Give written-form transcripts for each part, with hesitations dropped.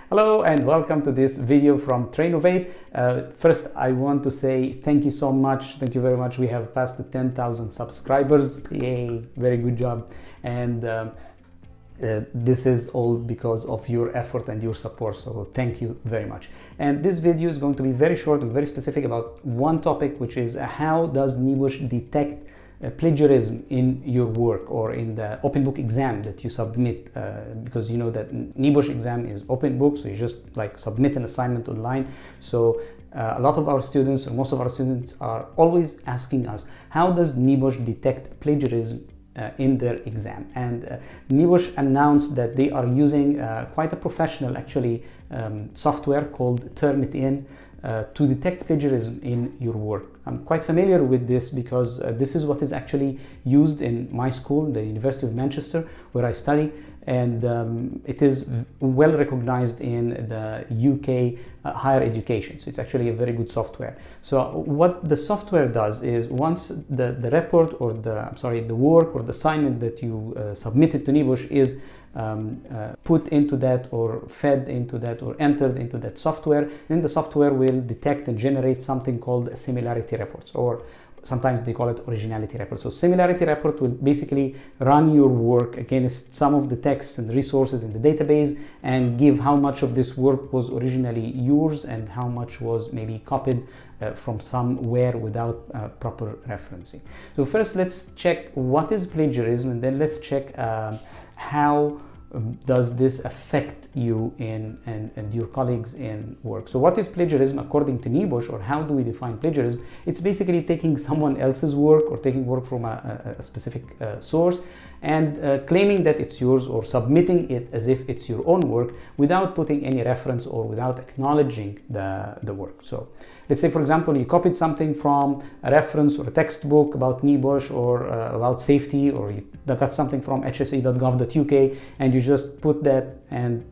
Hello and welcome to this video from Trainovate. First, I want to say thank you so much. Thank you very much. We have passed the 10,000 subscribers. Yay, very good job. And this is all because of your effort and your support. So thank you very much. And this video is going to be very short and very specific about one topic, which is how does Nebosh detect plagiarism in your work or in the open book exam that you submit, because you know that Nebosh exam is open book, so you just like submit an assignment online. So a lot of our students, or most of our students, are always asking us, how does Nebosh detect plagiarism in their exam? And Nebosh announced that they are using quite a professional actually software called Turnitin to detect plagiarism in your work. I'm quite familiar with this because this is what is actually used in my school, the University of Manchester, where I study, and it is well recognized in the UK higher education. So it's actually a very good software. So what the software does is, once the report or the work or the assignment that you submitted to Nebosh is put into that or fed into that or entered into that software, then the software will detect and generate something called similarity reports, or sometimes they call it originality report. So similarity report will basically run your work against some of the texts and resources in the database and give how much of this work was originally yours and how much was maybe copied from somewhere without proper referencing. So first let's check what is plagiarism, and then let's check how does this affect you and your colleagues in work. So what is plagiarism according to Nebosh, or how do we define plagiarism? It's basically taking someone else's work or taking work from a specific source and claiming that it's yours, or submitting it as if it's your own work without putting any reference or without acknowledging the work. So let's say, for example, you copied something from a reference or a textbook about Nebosh or about safety, or you got something from hse.gov.uk and you just put that and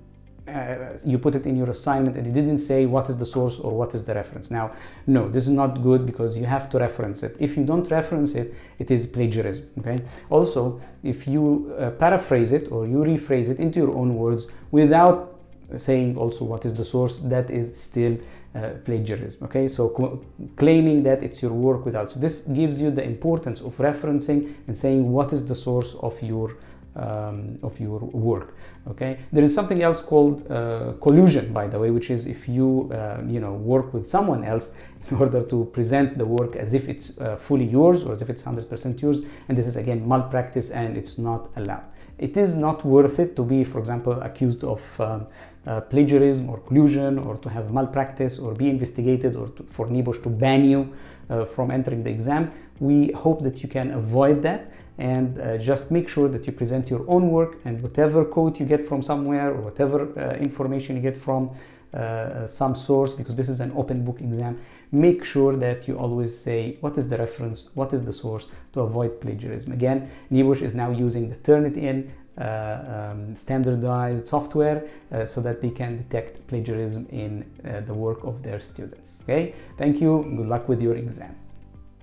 you put it in your assignment, and you didn't say what is the source or what is the reference. Now, no, this is not good, because you have to reference it. If you don't reference it, it is plagiarism. Okay. Also, if you paraphrase it or you rephrase it into your own words without saying also what is the source, that is still plagiarism. Okay, so claiming that it's your work without. So this gives you the importance of referencing and saying what is the source of your work. Okay, there is something else called collusion, by the way, which is if you work with someone else in order to present the work as if it's fully yours or as if it's 100% yours, and this is again malpractice and it's not allowed. It is not worth it to be, for example, accused of plagiarism or collusion, or to have malpractice, or be investigated, or for Nebosh to ban you from entering the exam. We hope that you can avoid that, and just make sure that you present your own work, and whatever quote you get from somewhere, or whatever information you get from some source, because this is an open book exam, make sure that you always say what is the reference, what is the source, to avoid plagiarism. Again, Nebosh is now using the Turnitin standardized software so that they can detect plagiarism in the work of their students. Okay, thank you. Good luck with your exam.